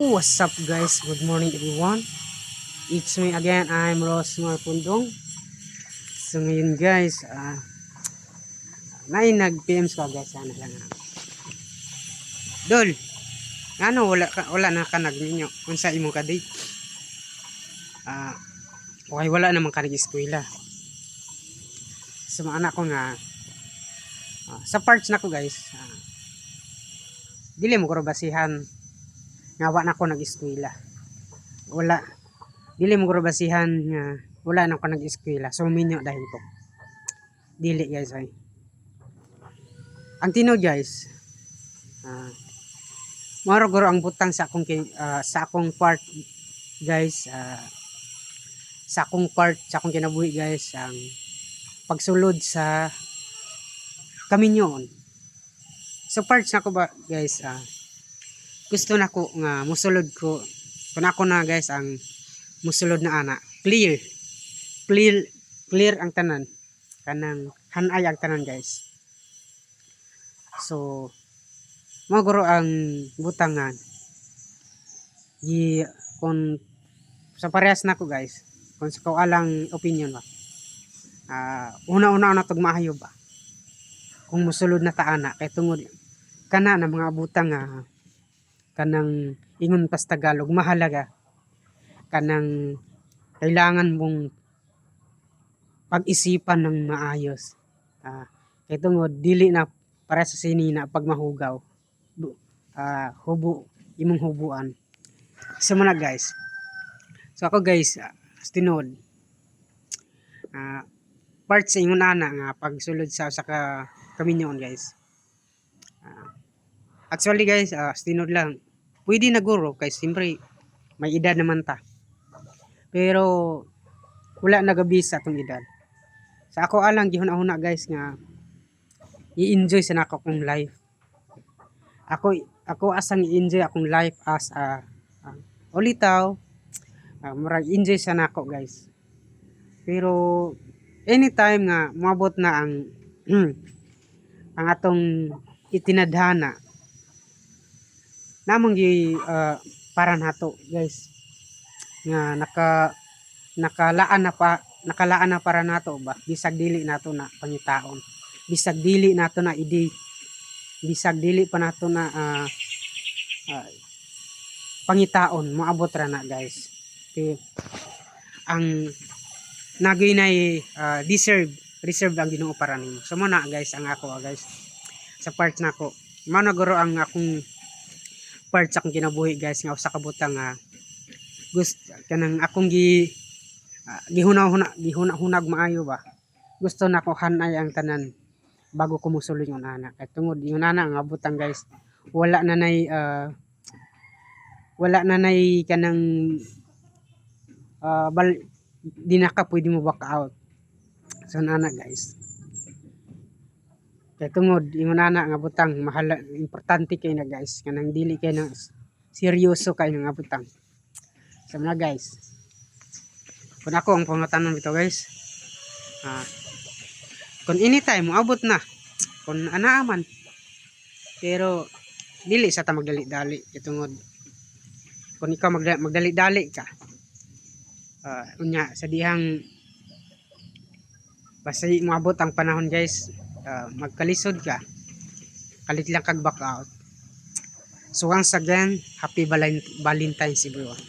What's up guys? Good morning everyone. It's me again. I'm Rosmar Pundong. So ngayon guys, nag-PMs ka guys. Ano lang. Dol, ano wala na ka nagninyo. Kung sa imong ka-date. Okay, wala naman ka nag-eskwela. So mga anak ko nga, sa parts na ko guys, dili mo ko basihan nga wala na ko nag-eskwela. Wala. Dili mo ko basihan nga wala na ko nag-eskwela. So minyo dahil ko. Dili guys ay. Ang tino guys, maro guro ang butang sa akong part guys, sa akong kinabuhi guys, ang pagsulod sa kaminyoon. So parts na ko ba guys, gusto na ko nga musulod ko kun ako na guys ang musulod na ana. Clear ang tanan, kanang hanay ang tanan guys. So maguro ang butangan kung sa parehas na ko guys, kung sa alang opinion ba, una na tog maayo ba kung musulod na taana kay tungod kana na mga butang kanang ingon pas Tagalog mahalaga, kanang kailangan mong pag-isipan ng maayos, kay tungod dili na para sa sinina pag mahugaw, imong hubuan. So muna guys, so ako guys, tinod part sa ingon ana nga pagsulod sa kaminyoon guys, actually guys, tinod lang pwede na guro kay siyempre may edad naman ta, pero wala nagabisa atong edad. Sa ako alang gihuna-huna guys nga i-enjoy sa nako kong life. Ako asang i-enjoy akong life as ulitaw, murag enjoy sa nako guys. Pero anytime nga moabot na ang ang atong itinadhana namang para nato guys nga nakalaan na para nato ba, bisag dili nato na pangitaon, bisag dili nato na bisag dili pa nato na pangitaon, moabot ra na guys. Okay. Ang naginay reserve ang Ginoo para nimo. So mo na guys ang ako guys sa part nako, mao na guro ang akong part sa akong kinabuhi guys nga usa ka butang gusto kanang akong gihuna-hunag maayo ba, gusto na ko hanay ang tanan bago ko musulod yung anak. Kay tungod yung anak nga butang guys, wala na nay kanang di na ka pwede mo back out. So nana guys, kay tungod yung anak nga butang importante kay na guys, kanang dili kay na seryoso kay nga butang. So na guys, kung ako ang pangutanon bitaw guys, kung anytime moabot na, kung anaaman, pero dili sa ta magdali-dali itungod kung ikaw magdali-dali ka, unya sa dihang basta moabot ang panahon guys, magkalisod ka, kalit lang kag back out. So once again, happy Valentine's everyone.